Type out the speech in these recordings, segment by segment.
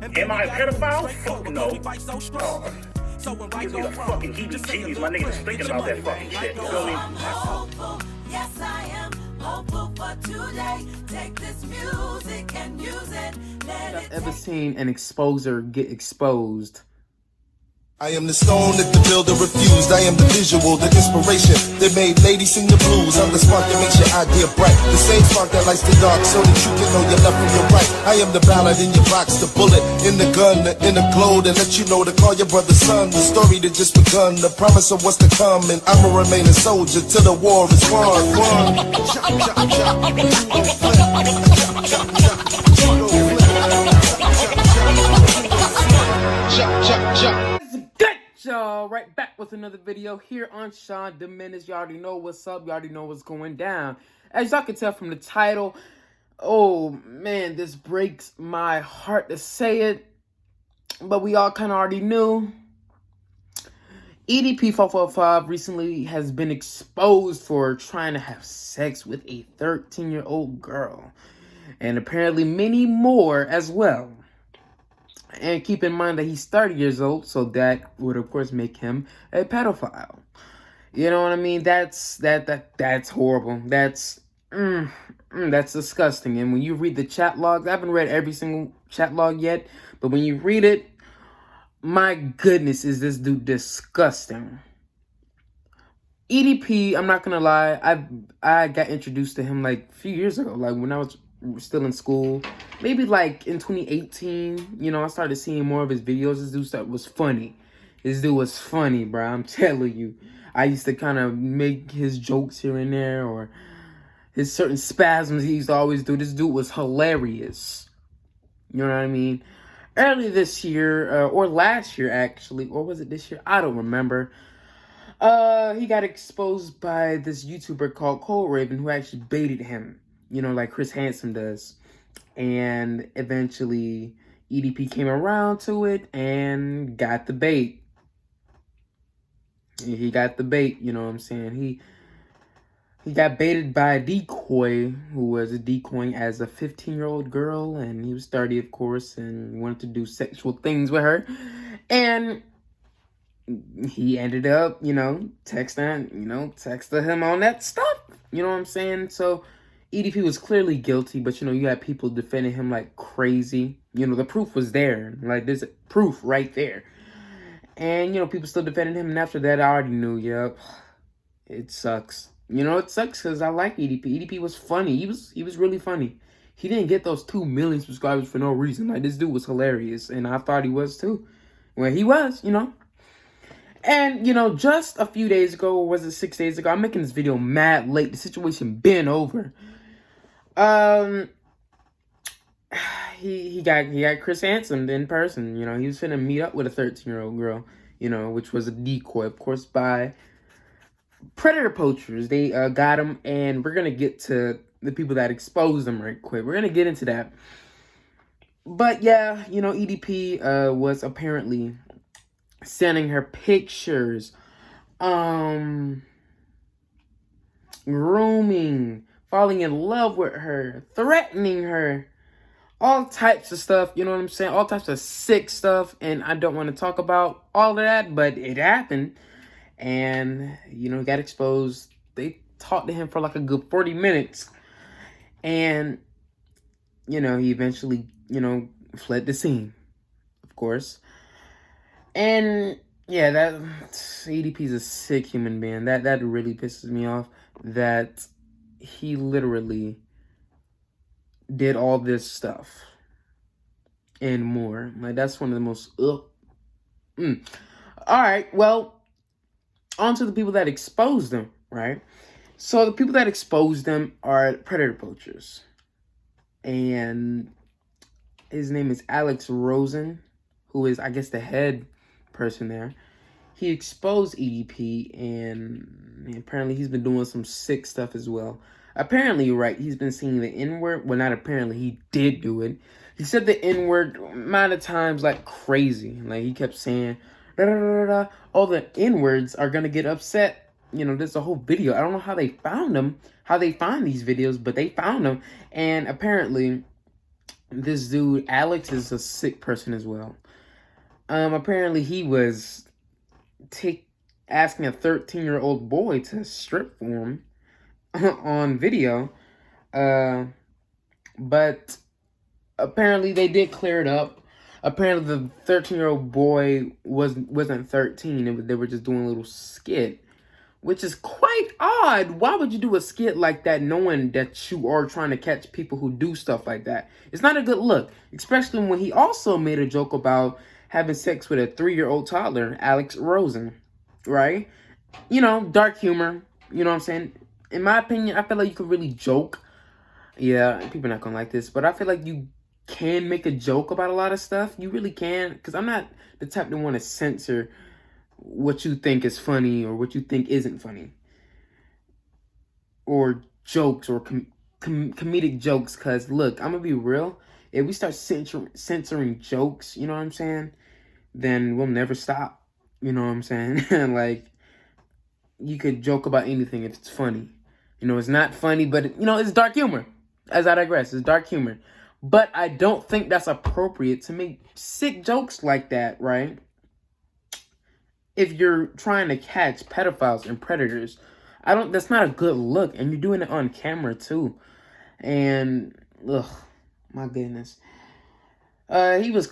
Am I a pedophile? Fuck no. Oh. Give me the fucking heebie-jeebies. My niggas thinking about that fucking shit. You feel me? Yes, I am hopeful for today. Take this music and use it. I've ever seen an exposer get exposed. I am the stone that the builder refused. I am the visual, the inspiration that made ladies sing the blues. I'm the spark that makes your idea bright. The same spark that lights the dark so that you can know your left from your right. I am the ballad in your box, the bullet in the gun, the inner glow that let you know to call your brother son. The story that just begun, the promise of what's to come. And I'ma remain a soldier till the war is won. Y'all, right back with another video here on Sean Diminished. You already know what's up. You already know what's going down. As y'all can tell from the title, oh man, this breaks my heart to say it, but we all kind of already knew. EDP445 recently has been exposed for trying to have sex with a 13-year-old girl, and apparently many more as well. And keep in mind that he's 30 years old, so that would of course make him a pedophile. You know what I mean? That's horrible. That's disgusting. And when you read the chat logs, I haven't read every single chat log yet, but when you read it, my goodness, is this dude disgusting. EDP, I'm not gonna lie, I got introduced to him like a few years ago, like when I was still in school, maybe like in 2018. You know, I started seeing more of his videos. This dude was funny. This dude was funny, bro. I'm telling you. I used to kind of make his jokes here and there, or his certain spasms he used to always do. This dude was hilarious. You know what I mean? Earlier this year, or last year actually, or was it this year? I don't remember. He got exposed by this YouTuber called Cold Raven, who actually baited him. You know, like Chris Handsome does. And eventually, EDP came around to it and got the bait. He got the bait, you know what I'm saying? He got baited by a decoy, who was decoying as a 15-year-old girl. And he was 30, of course, and wanted to do sexual things with her. And he ended up, you know, texting him on that stuff. You know what I'm saying? So EDP was clearly guilty, but, you know, you had people defending him like crazy. You know, the proof was there. Like, there's proof right there. And, you know, people still defending him. And after that, I already knew, yep, it sucks. You know, it sucks because I like EDP. EDP was funny. He was really funny. He didn't get those 2 million subscribers for no reason. Like, this dude was hilarious. And I thought he was, too. Well, he was, you know. And, you know, just a few days ago, or was it 6 days ago, I'm making this video mad late. The situation been over. He got Chris Handsome in person. You know, he was finna meet up with a 13-year-old girl, you know, which was a decoy, of course, by predator poachers. They got him, and we're gonna get to the people that exposed them right quick. We're gonna get into that. But yeah, you know, EDP was apparently sending her pictures, grooming, falling in love with her, threatening her, all types of stuff, you know what I'm saying? All types of sick stuff, and I don't want to talk about all of that, but it happened, and, you know, he got exposed. They talked to him for like a good 40 minutes, and, you know, he eventually, you know, fled the scene, of course. And yeah, that EDP's a sick human being. That really pisses me off, that he literally did all this stuff and more. Like, that's one of the most All right, well, on to the people that exposed them, right? So the people that exposed them are predator poachers, and his name is Alex Rosen, who is, I guess, the head person there. He exposed EDP, and apparently he's been doing some sick stuff as well. Apparently, you're right, he's been saying the N-word. Well, not apparently, he did do it. He said the N-word amount of times like crazy. Like, he kept saying, da da da da. All the N-words are gonna get upset. You know, there's a whole video. I don't know how they found them, how they find these videos, but they found them. And apparently, this dude, Alex, is a sick person as well. Apparently he was asking a 13-year-old boy to strip for him on video. But apparently they did clear it up. Apparently the 13-year-old boy wasn't 13. They were just doing a little skit, which is quite odd. Why would you do a skit like that knowing that you are trying to catch people who do stuff like that? It's not a good look, especially when he also made a joke about having sex with a 3-year-old toddler, Alex Rosen, right? You know, dark humor, you know what I'm saying? In my opinion, I feel like you could really joke. Yeah, people are not gonna like this, but I feel like you can make a joke about a lot of stuff. You really can, because I'm not the type to want to censor what you think is funny or what you think isn't funny, or jokes or comedic jokes. Because look, I'm gonna be real, if we start censoring jokes, you know what I'm saying, then we'll never stop, you know what I'm saying? Like, you could joke about anything if it's funny. You know, it's not funny, but you know, it's dark humor. As I digress, it's dark humor. But I don't think that's appropriate to make sick jokes like that, right? If you're trying to catch pedophiles and predators, that's not a good look. And you're doing it on camera too. And ugh, my goodness. He was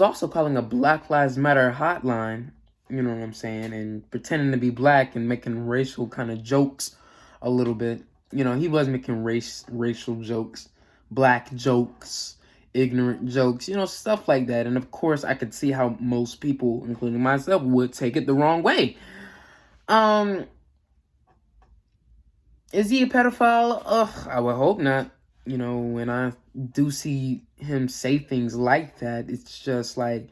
also calling a Black Lives Matter hotline, you know what I'm saying, and pretending to be black and making racial kind of jokes a little bit. You know, he was making racial jokes, black jokes, ignorant jokes, you know, stuff like that. And of course, I could see how most people, including myself, would take it the wrong way. Is he a pedophile? Ugh, I would hope not. You know, when I do see him say things like that, it's just like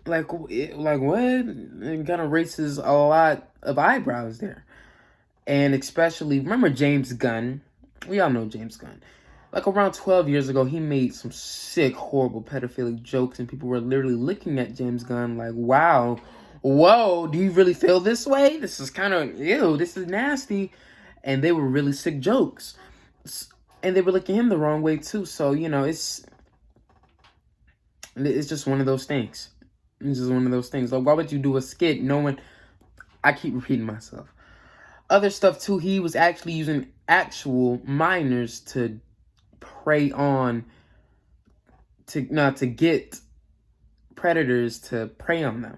what? It kind of raises a lot of eyebrows there. And especially, remember James Gunn? We all know James Gunn. Like around 12 years ago, he made some sick, horrible pedophilic jokes, and people were literally looking at James Gunn like, wow, whoa, do you really feel this way? This is kind of, ew, this is nasty. And they were really sick jokes. And they were looking at him the wrong way too. So, you know, it's just one of those things. It's just one of those things. Like, why would you do a skit knowing... I keep repeating myself. Other stuff too, he was actually using actual minors to prey on, to get predators to prey on them.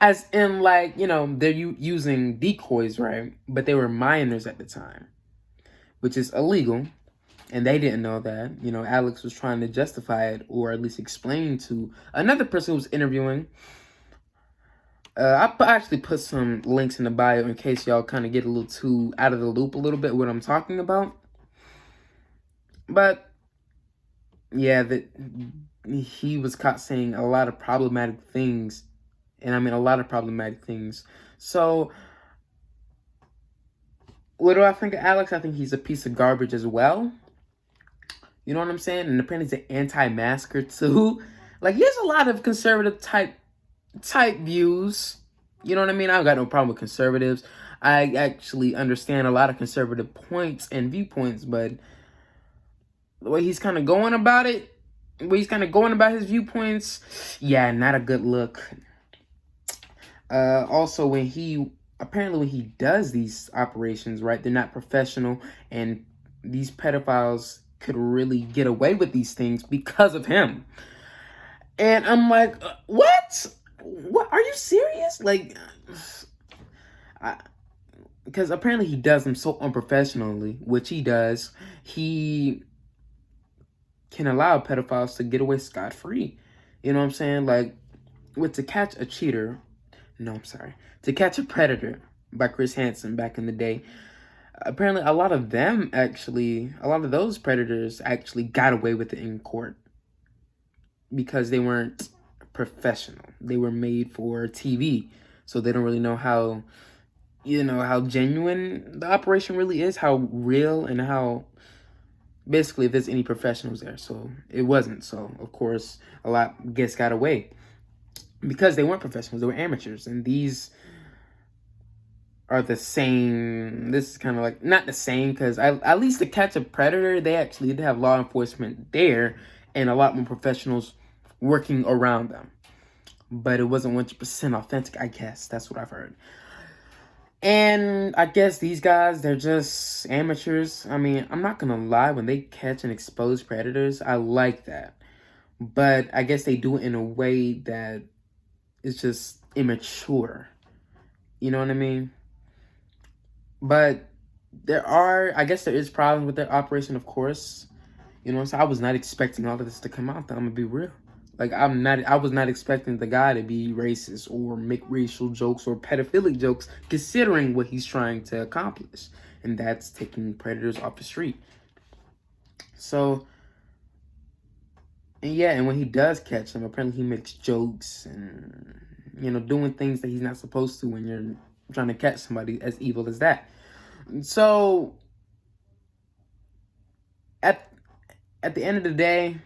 As in, like, you know, they're using decoys, right? But they were minors at the time, which is illegal. And they didn't know that. You know, Alex was trying to justify it, or at least explain to another person who was interviewing. I actually put some links in the bio in case y'all kind of get a little too out of the loop a little bit what I'm talking about. But yeah, he was caught saying a lot of problematic things. And I mean a lot of problematic things. So what do I think of Alex? I think he's a piece of garbage as well. You know what I'm saying? And apparently he's an anti-masker too. Like, he has a lot of conservative type views. You know what I mean? I've got no problem with conservatives. I actually understand a lot of conservative points and viewpoints, but the way he's kind of going about it, his viewpoints, yeah, not a good look. Also, when he does these operations, right, they're not professional, and these pedophiles could really get away with these things because of him. And I'm like, what? What? Are you serious? Like, because apparently he does them so unprofessionally, which he does. He can allow pedophiles to get away scot-free. You know what I'm saying? Like, with To Catch a Predator by Chris Hansen back in the day. Apparently, a lot of those predators actually got away with it in court because they weren't professional. They were made for TV, so they don't really know how genuine the operation really is, how real, and how basically if there's any professionals there. So it wasn't. So of course, a lot got away because they weren't professionals. They were amateurs, and these are the same. This is kind of like, not the same, because at least to catch a predator, they actually did have law enforcement there and a lot more professionals working around them. But it wasn't 100% authentic, I guess. That's what I've heard. And I guess these guys, they're just amateurs. I mean, I'm not going to lie. When they catch and expose predators, I like that. But I guess they do it in a way that is just immature. You know what I mean? But I guess there is problems with their operation, of course. You know, so I was not expecting all of this to come out, though. I'm going to be real. Like, I was not expecting the guy to be racist or make racial jokes or pedophilic jokes, considering what he's trying to accomplish. And that's taking predators off the street. So, and yeah, and when he does catch them, apparently he makes jokes and, you know, doing things that he's not supposed to when you're trying to catch somebody as evil as that. So, at the end of the day,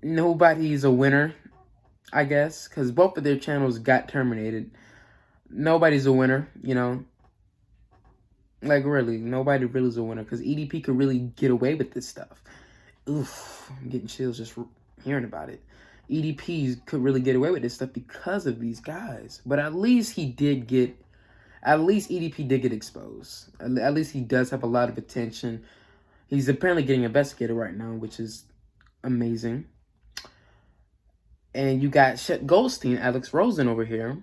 nobody's a winner, I guess, because both of their channels got terminated. Nobody's a winner, you know. Like, really, nobody really is a winner, because EDP could really get away with this stuff. Oof, I'm getting chills just hearing about it. EDP could really get away with this stuff because of these guys. But at least EDP did get exposed. At least he does have a lot of attention. He's apparently getting investigated right now, which is amazing. And you got Chet, Goldstein, Alex Rosen over here,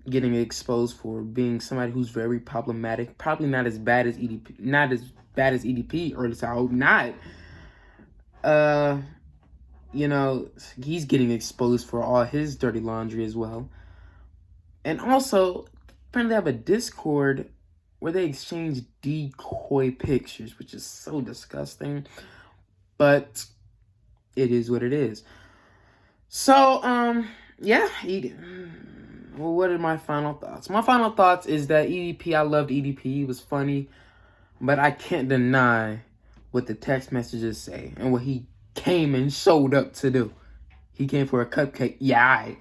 getting exposed for being somebody who's very problematic. Probably not as bad as EDP, or at least I hope not. You know, he's getting exposed for all his dirty laundry as well. And also, apparently they have a Discord where they exchange decoy pictures, which is so disgusting. But it is what it is. So, yeah. Well, what are my final thoughts? My final thoughts is that EDP, I loved EDP. He was funny. But I can't deny what the text messages say and what he came and showed up to do. He came for a cupcake. Yeah,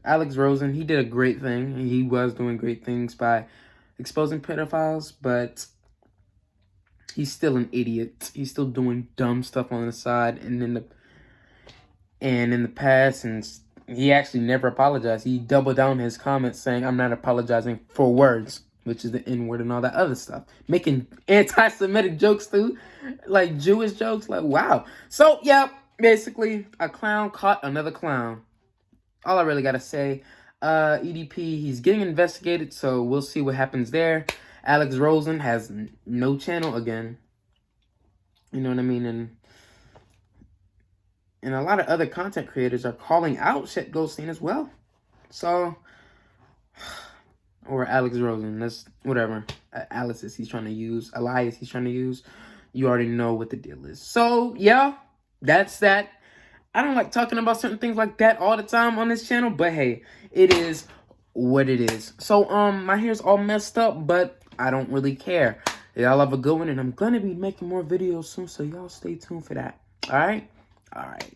Alex Rosen, he did a great thing. He was doing great things by exposing pedophiles, but he's still an idiot. He's still doing dumb stuff on the side and in the past, and he actually never apologized. He doubled down his comments saying, "I'm not apologizing for words," which is the N-word and all that other stuff. Making anti-Semitic jokes too, like Jewish jokes, like wow. So yeah, basically a clown caught another clown. All I really gotta say, EDP, he's getting investigated, so we'll see what happens there. Alex Rosen has no channel again. You know what I mean? And a lot of other content creators are calling out Chet Goldstein as well. So, or Alex Rosen, that's whatever. Elias he's trying to use. You already know what the deal is. So, yeah, that's that. I don't like talking about certain things like that all the time on this channel, but hey, it is what it is. So, my hair's all messed up, but I don't really care. Y'all have a good one, and I'm gonna be making more videos soon, so y'all stay tuned for that. All right? All right.